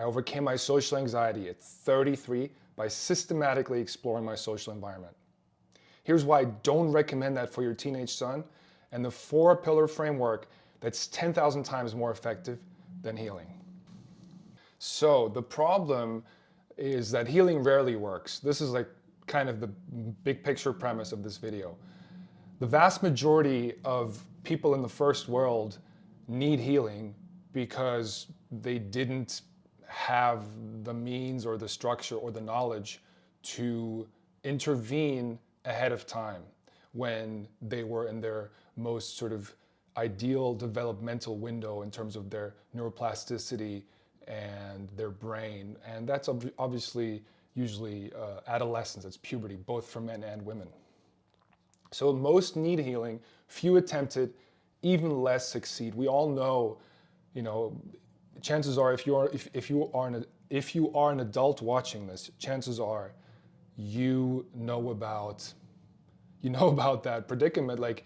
I overcame my social anxiety at 33 by systematically exploring my social environment. Here's why I don't recommend that for your teenage son, and the 4-pillar framework that's 10,000 times more effective than healing. So the problem is that healing rarely works. This is like kind of the big picture premise of this video. The vast majority of people in the first world need healing because they didn't have the means or the structure or the knowledge to intervene ahead of time when they were in their most sort of ideal developmental window in terms of their neuroplasticity and their brain. And that's obviously usually adolescence, it's puberty, both for men and women. So most need healing, few attempt it, even less succeed. We all know, chances are if you are an adult watching this, chances are you know about that predicament. Like,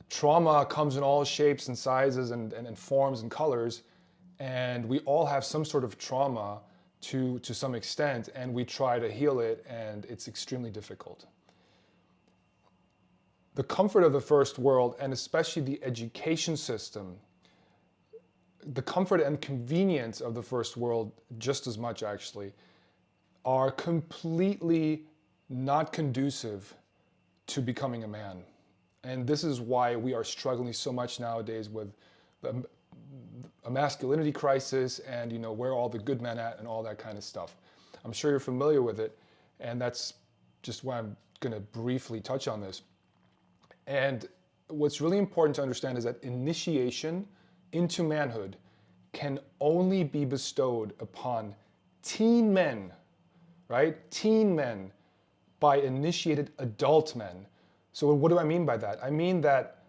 trauma comes in all shapes and sizes and forms and colors, and we all have some sort of trauma to some extent, and we try to heal it, and it's extremely difficult. The comfort of the first world, and especially the education system, the comfort and convenience of the first world, just as much actually, are completely not conducive to becoming a man. And this is why we are struggling so much nowadays with a masculinity crisis and, where are all the good men at and all that kind of stuff. I'm sure you're familiar with it, and that's just why I'm going to briefly touch on this. And what's really important to understand is that initiation into manhood can only be bestowed upon teen men, right? Teen men, by initiated adult men. So what do I mean by that? I mean that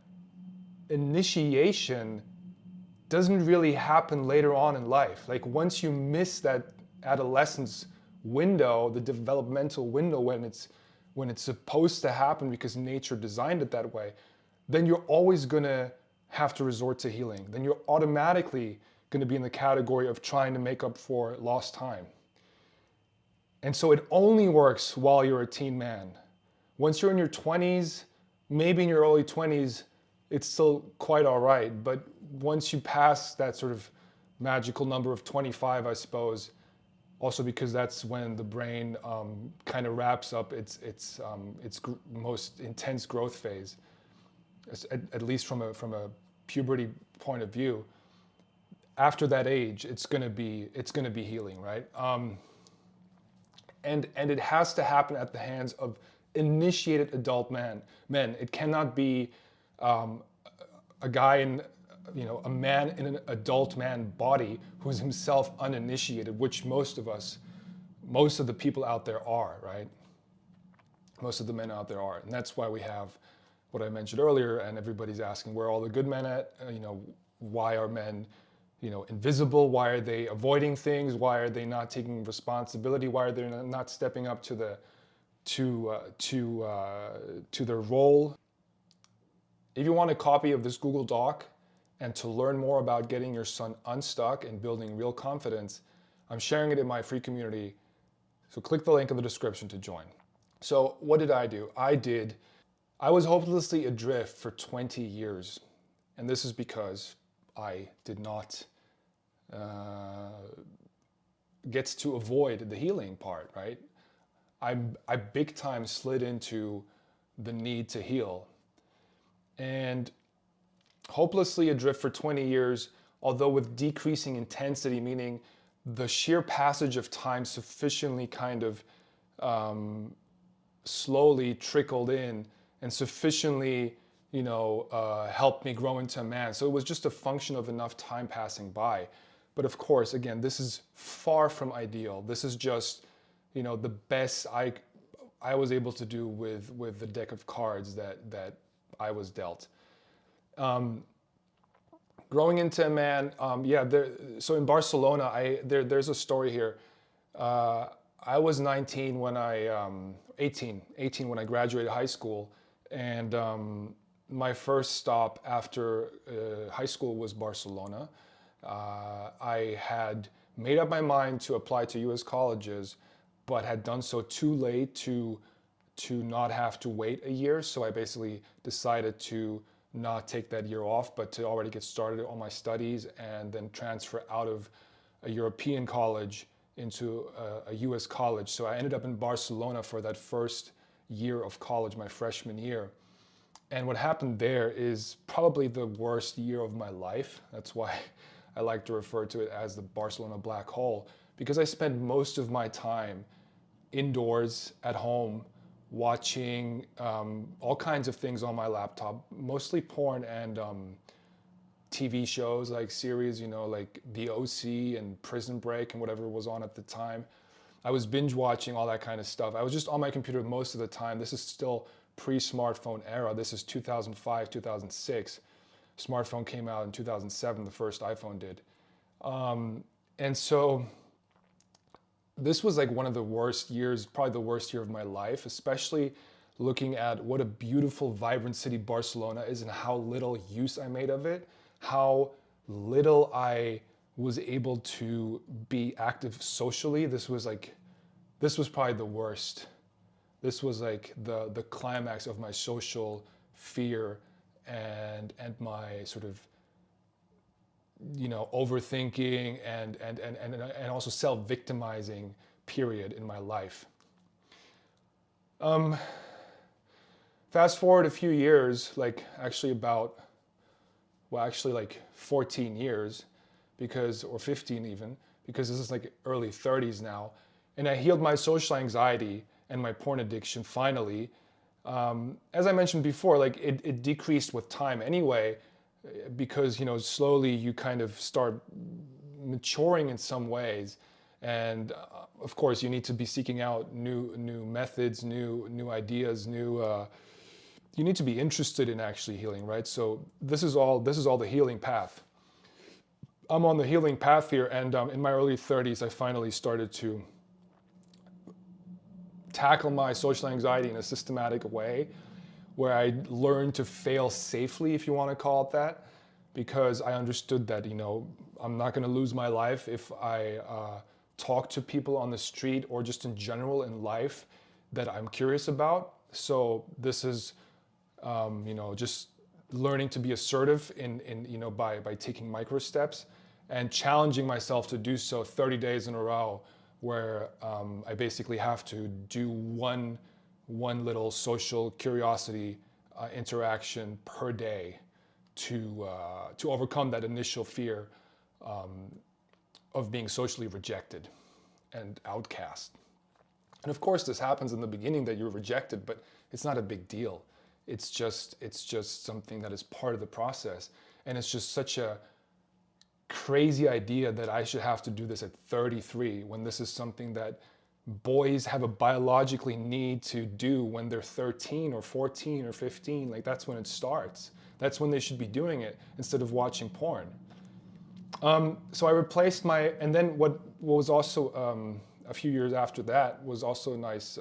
initiation doesn't really happen later on in life. Like, once you miss that adolescence window, the developmental window when it's supposed to happen because nature designed it that way, then you're always gonna have to resort to healing. Then you're automatically gonna be in the category of trying to make up for lost time. And so it only works while you're a teen man. Once you're in your 20s, maybe in your early 20s, it's still quite all right. But once you pass that sort of magical number of 25, I suppose, also because that's when the brain kind of wraps up its most intense growth phase, at least from a puberty point of view. After that age, it's gonna be healing, right? And it has to happen at the hands of initiated adult men. It cannot be a guy a man in an adult man body who's himself uninitiated, which most of the people out there are, right? Most of the men out there are. And that's why we have what I mentioned earlier, and everybody's asking, where are all the good men at? Why are men, invisible? Why are they avoiding things? Why are they not taking responsibility? Why are they not stepping up to their role? If you want a copy of this Google Doc and to learn more about getting your son unstuck and building real confidence, I'm sharing it in my free community. So click the link in the description to join. So what did I do? I was hopelessly adrift for 20 years. And this is because I did not get to avoid the healing part, right? I big time slid into the need to heal. And hopelessly adrift for 20 years, although with decreasing intensity, meaning the sheer passage of time sufficiently kind of slowly trickled in and sufficiently, helped me grow into a man. So it was just a function of enough time passing by. But of course, again, this is far from ideal. This is just, the best I was able to do with the deck of cards that I was dealt. Growing into a man, so in Barcelona, there's a story here. I was 18 when I graduated high school, and my first stop after high school was Barcelona. I had made up my mind to apply to US colleges, but had done so too late to not have to wait a year. So I basically decided to not take that year off, but to already get started on my studies and then transfer out of a European college into a US college. So I ended up in Barcelona for that first year of college, my freshman year. And what happened there is probably the worst year of my life. That's why I like to refer to it as the Barcelona black hole, because I spent most of my time indoors at home watching all kinds of things on my laptop, mostly porn and TV shows, like series, like The OC and Prison Break and whatever was on at the time. I was binge watching all that kind of stuff. I was just on my computer most of the time. This is still pre-smartphone era. This is 2005, 2006. Smartphone came out in 2007, the first iPhone did. And so this was like one of the worst years, probably the worst year of my life, especially looking at what a beautiful, vibrant city Barcelona is and how little use I made of it, how little I was able to be active socially. This was probably the worst. This was like the climax of my social fear and my sort of overthinking and also self-victimizing period in my life. Fast forward a few years, like 14 years, or 15 even, because this is like early 30s now, and I healed my social anxiety and my porn addiction finally. As I mentioned before, like it decreased with time anyway, because slowly you kind of start maturing in some ways, and of course you need to be seeking out new methods, new ideas, you need to be interested in actually healing, right? So this is all the healing path. I'm on the healing path here, and in my early 30s I finally started to tackle my social anxiety in a systematic way, where I learned to fail safely, if you want to call it that, because I understood that I'm not going to lose my life if I talk to people on the street or just in general in life that I'm curious about. So this is just learning to be assertive by taking micro steps and challenging myself to do so 30 days in a row, where I basically have to do one little social curiosity interaction per day to overcome that initial fear of being socially rejected and outcast. And of course, this happens in the beginning that you're rejected, but it's not a big deal. It's just something that is part of the process, and it's just such a crazy idea that I should have to do this at 33, when this is something that boys have a biologically need to do when they're 13 or 14 or 15. Like that's when it starts. That's when they should be doing it instead of watching porn. So I replaced and then what was also a few years after that was also a nice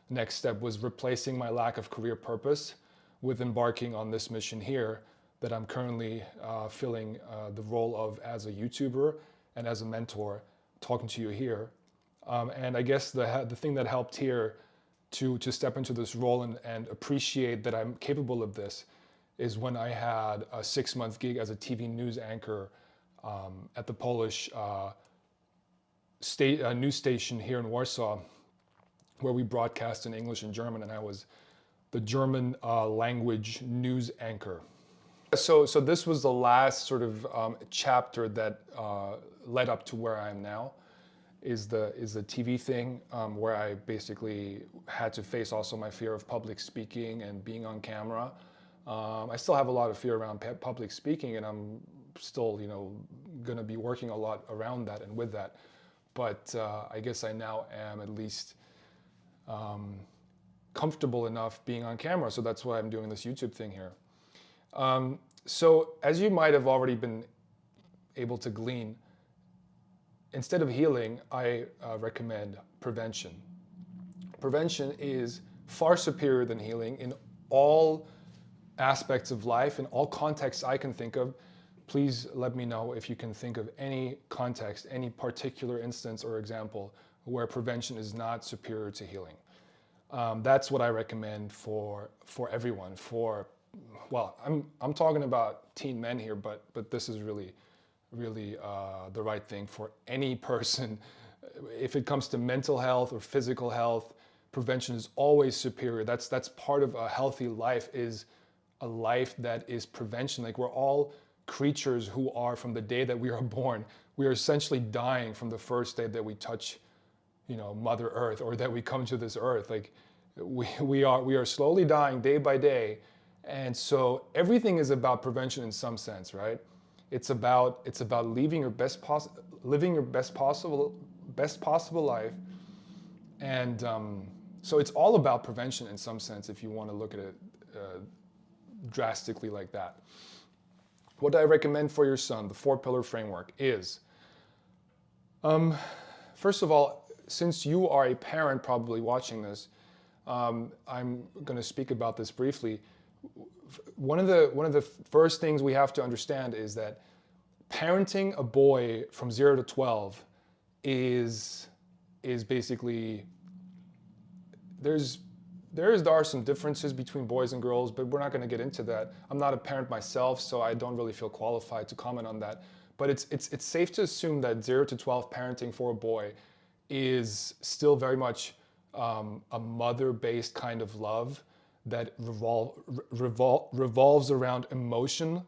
next step, was replacing my lack of career purpose with embarking on this mission here that I'm currently filling the role of as a YouTuber and as a mentor, talking to you here. And I guess the thing that helped here to step into this role and appreciate that I'm capable of this is when I had a 6-month gig as a TV news anchor at the Polish news station here in Warsaw, where we broadcast in English and German, and I was the German language news anchor. So this was the last sort of chapter that led up to where I am now, is the TV thing, where I basically had to face also my fear of public speaking and being on camera. I still have a lot of fear around public speaking, and I'm still going to be working a lot around that and with that. But I guess I now am at least comfortable enough being on camera, so that's why I'm doing this YouTube thing here. So as you might have already been able to glean, instead of healing, I recommend prevention. Prevention is far superior than healing in all aspects of life, in all contexts I can think of, please let me know if you can think of any context, any particular instance or example where prevention is not superior to healing. That's what I recommend for everyone. Well, I'm talking about teen men here, but this is really the right thing for any person. If it comes to mental health or physical health, prevention is always superior. That's part of a healthy life, is a life that is prevention. Like, we're all creatures who are, from the day that we are born, we are essentially dying from the first day that we touch, Mother Earth, or that we come to this earth. Like, we are slowly dying day by day. And so everything is about prevention in some sense, right? It's about living your best possible life. And so it's all about prevention in some sense, if you want to look at it drastically like that. What I recommend for your son, the 4-pillar framework, is, first of all, since you are a parent probably watching this, I'm going to speak about this briefly. One of the first things we have to understand is that parenting a boy from 0 to 12 is basically, there are some differences between boys and girls, but we're not going to get into that. I'm not a parent myself, so I don't really feel qualified to comment on that. But it's safe to assume that 0 to 12 parenting for a boy is still very much a mother-based kind of love that revolves around emotional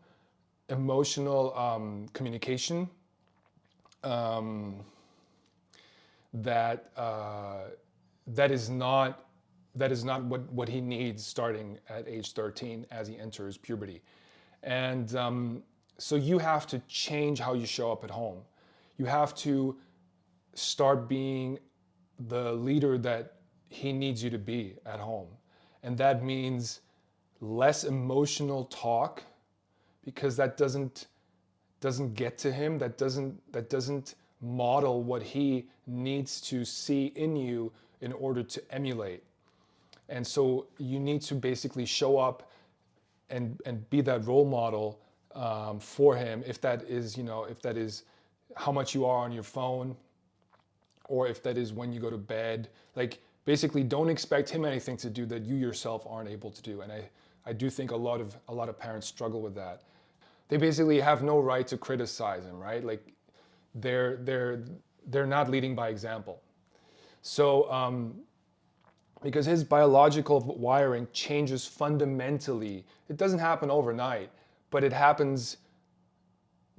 communication, that is not what he needs starting at age 13 as he enters puberty. And so you have to change how you show up at home. You have to start being the leader that he needs you to be at home. And that means less emotional talk, because that doesn't get to him, that doesn't model what he needs to see in you in order to emulate. And so you need to basically show up and be that role model for him. If that is how much you are on your phone, or if that is when you go to bed. Like, basically, don't expect him anything to do that you yourself aren't able to do. And I do think a lot of parents struggle with that. They basically have no right to criticize him, right? Like, they're not leading by example. So because his biological wiring changes fundamentally. It doesn't happen overnight, but it happens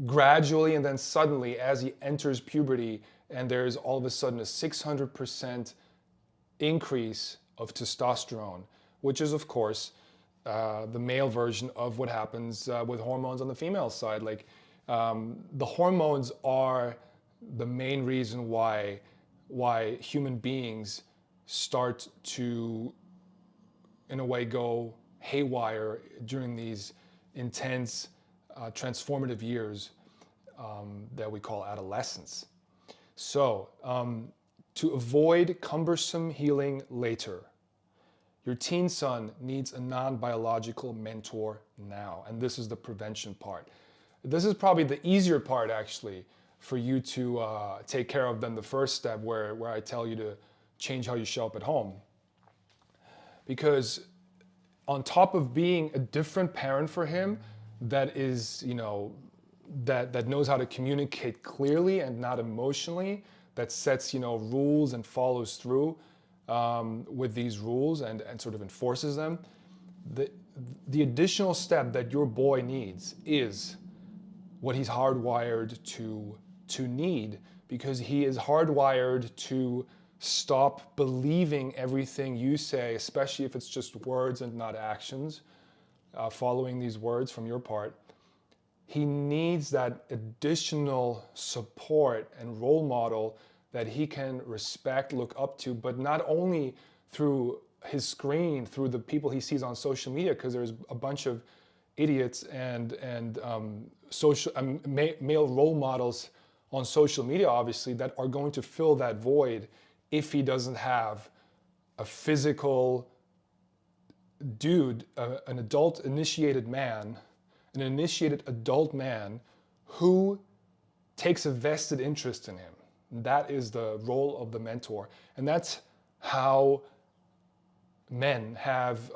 gradually and then suddenly as he enters puberty, and there's all of a sudden a 600% increase of testosterone, which is, of course, the male version of what happens with hormones on the female side. Like, the hormones are the main reason why human beings start to, in a way, go haywire during these intense transformative years that we call adolescence. So, to avoid cumbersome healing later, your teen son needs a non-biological mentor now. And this is the prevention part. This is probably the easier part, actually, for you to take care of than the first step where I tell you to change how you show up at home. Because on top of being a different parent for him, that is, that knows how to communicate clearly and not emotionally, that sets, rules and follows through with these rules and sort of enforces them. The additional step that your boy needs is what he's hardwired to need, because he is hardwired to stop believing everything you say, especially if it's just words and not actions, following these words from your part. He needs that additional support and role model that he can respect, look up to, but not only through his screen, through the people he sees on social media, because there's a bunch of idiots and male role models on social media, obviously, that are going to fill that void if he doesn't have a physical dude, an adult initiated man, an initiated adult man who takes a vested interest in him. That is the role of the mentor. And that's how men have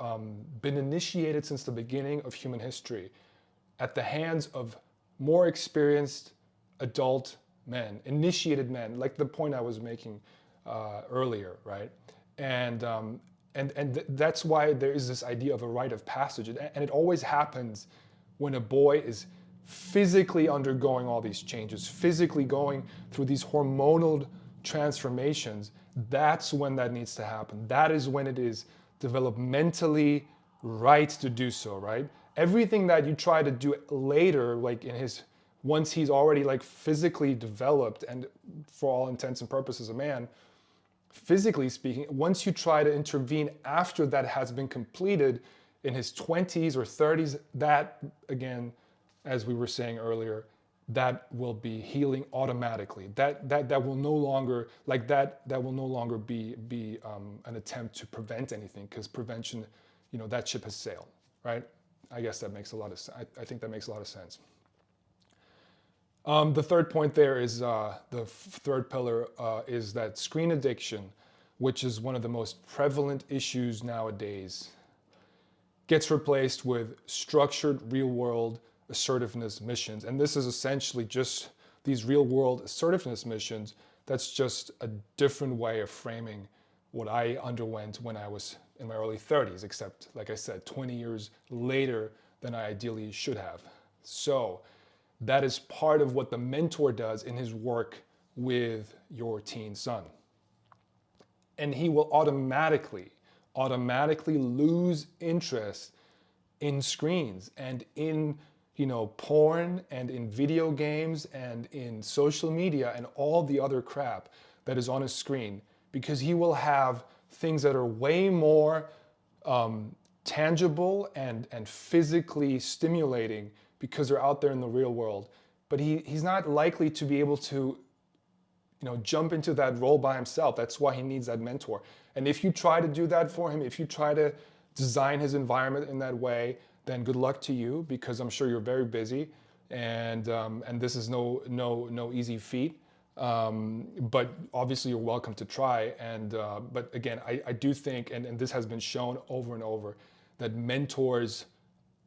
been initiated since the beginning of human history, at the hands of more experienced adult men, initiated men, like the point I was making earlier, right? And that's why there is this idea of a rite of passage, and it always happens when a boy is physically undergoing all these changes, physically going through these hormonal transformations. That's when that needs to happen. That is when it is developmentally right to do so, right? Everything that you try to do later, like once he's already like physically developed and for all intents and purposes a man, physically speaking, once you try to intervene after that has been completed in his 20s or 30s, that again, as we were saying earlier, that will be healing automatically. That will no longer that will no longer be an attempt to prevent anything, because prevention, that ship has sailed, right? I guess that makes a lot of sense. I think that makes a lot of sense. The third point there is the third pillar is that screen addiction, which is one of the most prevalent issues nowadays, gets replaced with structured real-world assertiveness missions. And this is essentially just these real-world assertiveness missions. That's just a different way of framing what I underwent when I was in my early 30s, except, like I said, 20 years later than I ideally should have. So that is part of what the mentor does in his work with your teen son. And he will automatically lose interest in screens and in porn and in video games and in social media and all the other crap that is on his screen, because he will have things that are way more tangible and physically stimulating because they're out there in the real world. But he's not likely to be able to jump into that role by himself. That's why he needs that mentor. And if you try to do that for him, if you try to design his environment in that way, then good luck to you, because I'm sure you're very busy, and this is no easy feat. But obviously you're welcome to try. But again, I do think, and this has been shown over and over, that mentors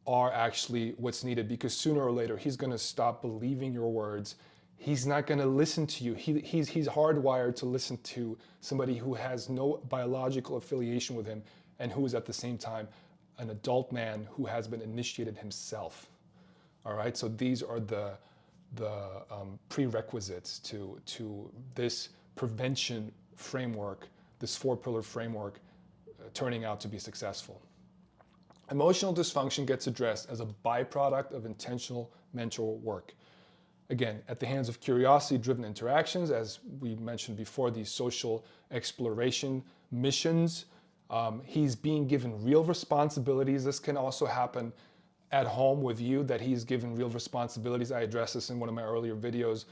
are actually what's needed, because sooner or later he's going to stop believing your words. He's not going to listen to you. He's hardwired to listen to somebody who has no biological affiliation with him, and who is at the same time an adult man who has been initiated himself. All right, so these are the prerequisites to this prevention framework, this 4-pillar framework, turning out to be successful. Emotional dysfunction gets addressed as a byproduct of intentional mentor work. Again, at the hands of curiosity-driven interactions, as we mentioned before, these social exploration missions. He's being given real responsibilities. This can also happen at home with you, that he's given real responsibilities. I addressed this in one of my earlier videos,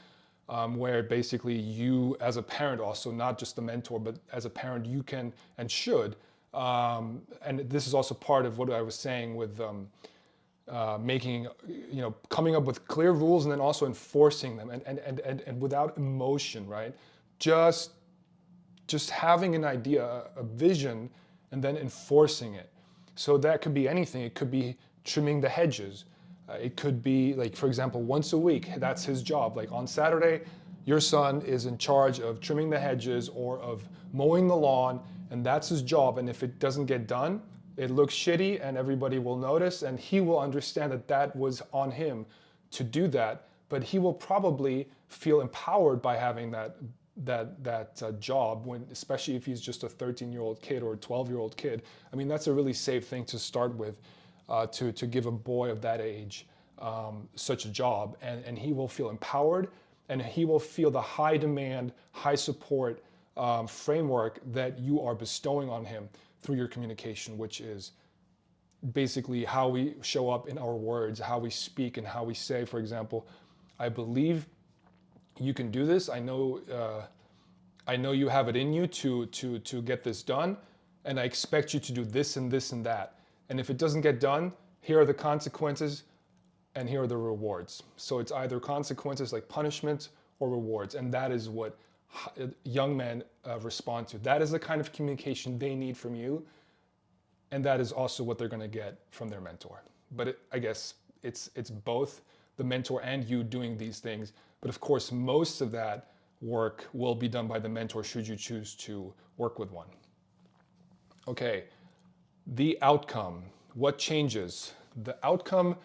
where basically you as a parent also, not just the mentor, but as a parent, you can and should, and this is also part of what I was saying with coming up with clear rules and then also enforcing them, and without emotion, right? Just having an idea, a vision, and then enforcing it. So that could be anything. It could be trimming the hedges. It could be, like, for example, once a week, that's his job. Like on Saturday, your son is in charge of trimming the hedges or of mowing the lawn, and that's his job. And if it doesn't get done, it looks shitty and everybody will notice, and he will understand that that was on him to do that. But he will probably feel empowered by having that job, especially if he's just a 13-year-old kid or a 12-year-old kid. I mean, that's a really safe thing to start with, to give a boy of that age such a job, and he will feel empowered, and he will feel the high demand, high support framework that you are bestowing on him through your communication, which is basically how we show up in our words, how we speak, and how we say, for example, I believe you can do this. I know you have it in you to get this done, and I expect you to do this and this and that. And if it doesn't get done, here are the consequences, and here are the rewards. So it's either consequences like punishment or rewards, and that is what young men respond to. That is the kind of communication they need from you, and that is also what they're going to get from their mentor. But I guess it's both the mentor and you doing these things. But of course, most of that work will be done by the mentor should you choose to work with one. Okay, the outcome. What changes? The outcome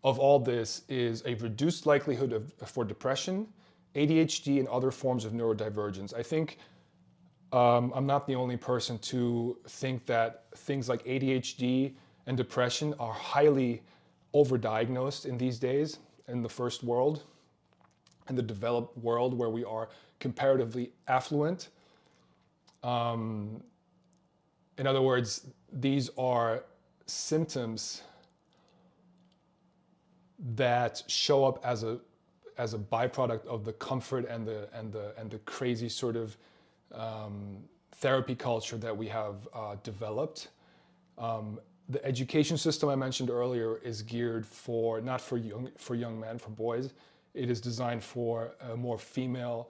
of all this is a reduced likelihood for depression, ADHD, and other forms of neurodivergence. I think I'm not the only person to think that things like ADHD and depression are highly overdiagnosed in these days in the first world, in the developed world where we are comparatively affluent. In other words, these are symptoms that show up as a byproduct of the comfort and the crazy sort of therapy culture that we have developed. The education system I mentioned earlier is geared for not for young men, for boys. It is designed for a more female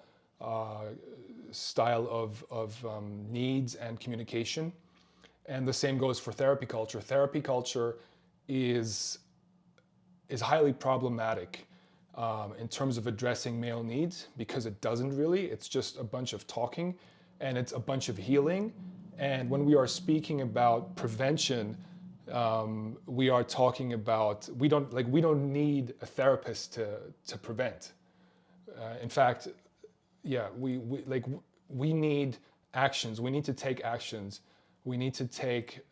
style of needs and communication. And the same goes for therapy culture. Therapy culture is highly problematic in terms of addressing male needs, because it doesn't really. It's just a bunch of talking and it's a bunch of healing. And when we are speaking about prevention, we are talking about, we don't need a therapist to prevent. In fact, yeah, we need actions. We need to take actions. We need to take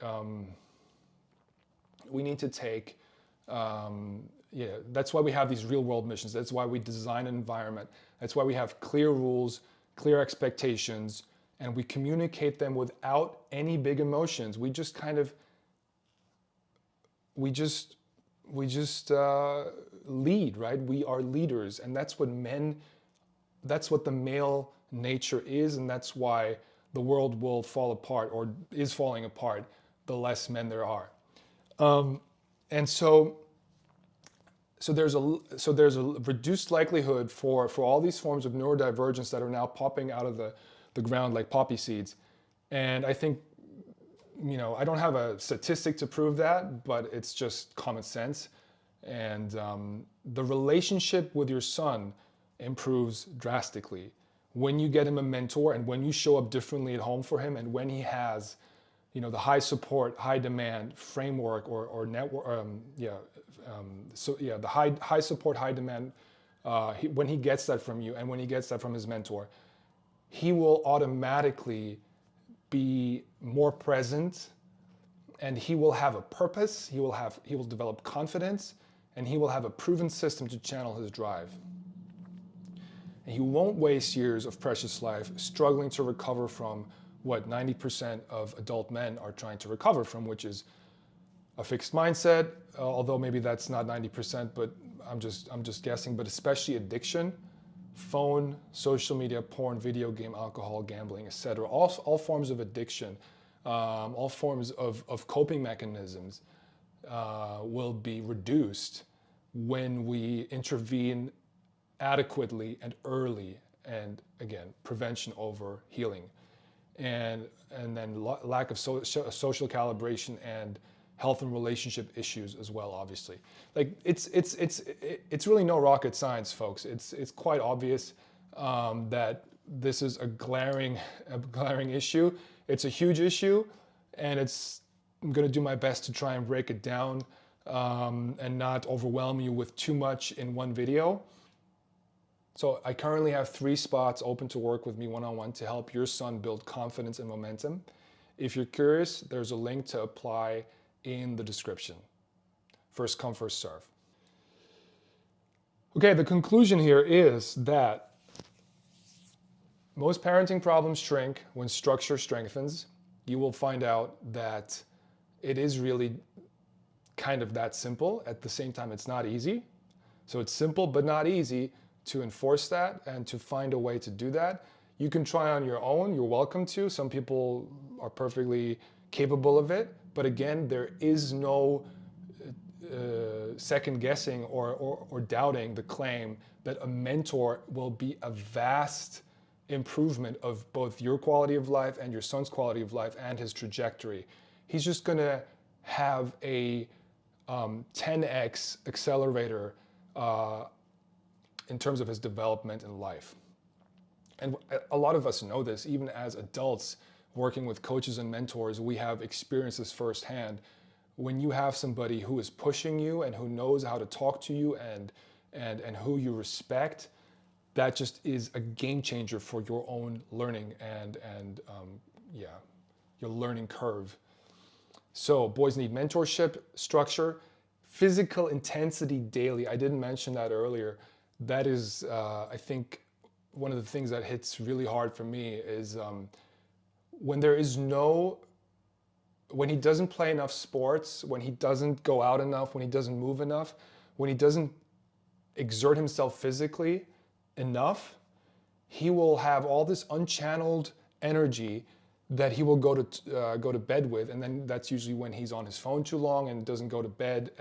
yeah, that's why we have these real world missions. That's why we design an environment. That's why we have clear rules, clear expectations, and we communicate them without any big emotions. We just kind of, we just lead, right? We are leaders, and that's what the male nature is, and that's why the world will fall apart, or is falling apart, the less men there are. And so there's a reduced likelihood for all these forms of neurodivergence that are now popping out of the ground like poppy seeds. And I think, I don't have a statistic to prove that, but it's just common sense. And the relationship with your son improves drastically when you get him a mentor, and when you show up differently at home for him, and when he has, the high support, high demand framework or network, the high support, high demand, when he gets that from you and when he gets that from his mentor, he will automatically be more present, and he will have a purpose, he will develop confidence, and he will have a proven system to channel his drive. And he won't waste years of precious life struggling to recover from what 90% of adult men are trying to recover from, which is a fixed mindset, although maybe that's not 90%, but I'm just guessing, but especially addiction, phone, social media, porn, video game, alcohol, gambling, etc. All forms of addiction, all forms of coping mechanisms will be reduced when we intervene adequately and early, and again, prevention over healing. And then lack of social calibration and health and relationship issues as well, obviously. Like it's really no rocket science, folks. It's quite obvious that this is a glaring issue. It's a huge issue, and I'm going to do my best to try and break it down and not overwhelm you with too much in one video. So I currently have 3 spots open to work with me one-on-one to help your son build confidence and momentum. If you're curious, there's a link to apply in the description. First come, first serve. Okay, the conclusion here is that most parenting problems shrink when structure strengthens. You will find out that it is really kind of that simple. At the same time, it's not easy. So it's simple but not easy to enforce that and to find a way to do that. You can try on your own. You're welcome to. Some people are perfectly capable of it. But again, there is no second guessing or doubting the claim that a mentor will be a vast improvement of both your quality of life and your son's quality of life and his trajectory. He's just going to have a 10x accelerator in terms of his development in life. And a lot of us know this, even as adults working with coaches and mentors, we have experienced this firsthand. When you have somebody who is pushing you and who knows how to talk to you and who you respect, that just is a game changer for your own learning and your learning curve. So boys need mentorship, structure, physical intensity daily. I didn't mention that earlier. That is, I think, one of the things that hits really hard for me is when there is no, when he doesn't play enough sports, when he doesn't go out enough, when he doesn't move enough, when he doesn't exert himself physically enough, he will have all this unchanneled energy that he will go to bed with, and then that's usually when he's on his phone too long and doesn't go to bed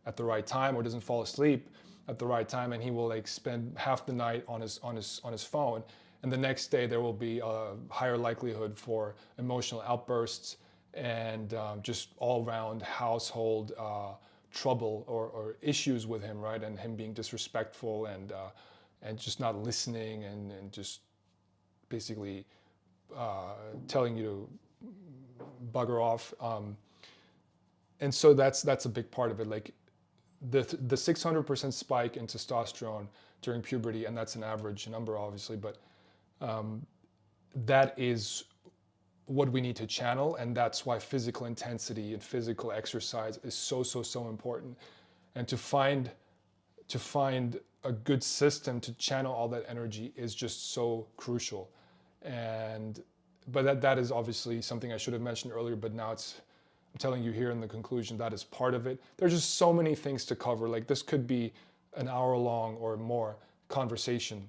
at the right time or doesn't fall asleep at the right time, and he will like spend half the night on his phone, and the next day there will be a higher likelihood for emotional outbursts and just all around household trouble or issues with him, right? And him being disrespectful and just not listening and just basically telling you to bugger off. And so that's a big part of it. Like the 600% spike in testosterone during puberty, and that's an average number, obviously, but that is what we need to channel, and that's why physical intensity and physical exercise is so important. And to find a good system to channel all that energy is just so crucial. But that is obviously something I should have mentioned earlier, but now I'm telling you here in the conclusion, that is part of it. There's just so many things to cover. Like this could be an hour long or more conversation.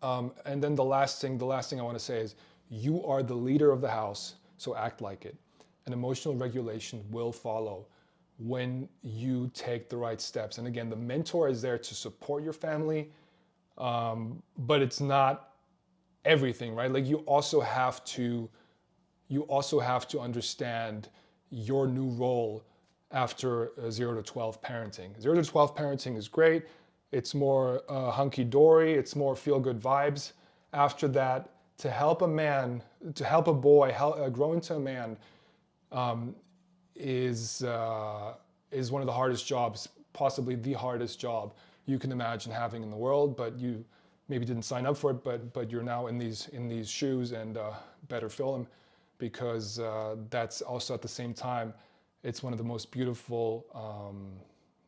And then the last thing I want to say is, you are the leader of the house, so act like it. And emotional regulation will follow when you take the right steps. And again, the mentor is there to support your family, but it's not everything, right? Like you also have to understand your new role after 0 to 12 parenting. 0 to 12 parenting is great. It's more hunky-dory. It's more feel-good vibes. After that, to help a boy grow into a man is one of the hardest jobs, possibly the hardest job you can imagine having in the world. But you maybe didn't sign up for it, but you're now in these shoes, and better fill them, because that's also at the same time, it's one of the most beautiful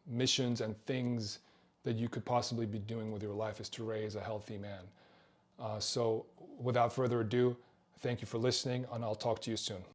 missions and things that you could possibly be doing with your life, is to raise a healthy man. So without further ado, thank you for listening, and I'll talk to you soon.